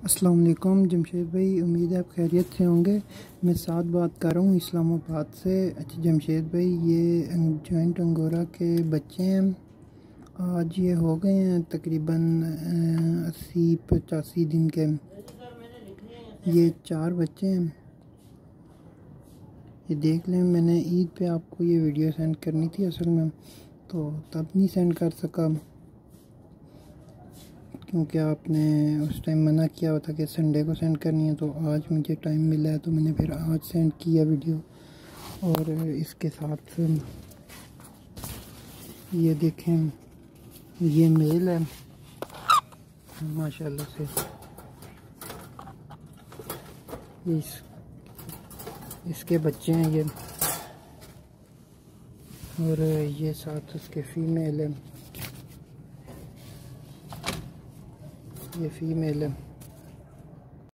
अस्सलाम वालेकुम जमशेद भाई, उम्मीद है आप खैरियत से होंगे। मैं साथ बात कर रहा हूँ इस्लामाबाद से। अच्छा जमशेद भाई, ये जॉइंट अंगोरा के बच्चे हैं। आज ये हो गए हैं तकरीबन 80-85 दिन के। ये 4 बच्चे हैं। ये देख लें, मैंने ईद पे आपको ये वीडियो सेंड करनी थी असल में, तो तब नहीं सेंड कर सका क्योंकि आपने उस टाइम मना किया हुआ था कि संडे को सेंड करनी है। तो आज मुझे टाइम मिला है तो मैंने फिर आज सेंड किया वीडियो। और इसके साथ ये देखें, ये मेल है माशाल्लाह से। इसके बच्चे हैं ये, और ये साथ उसके फीमेल है, ये फीमेल है।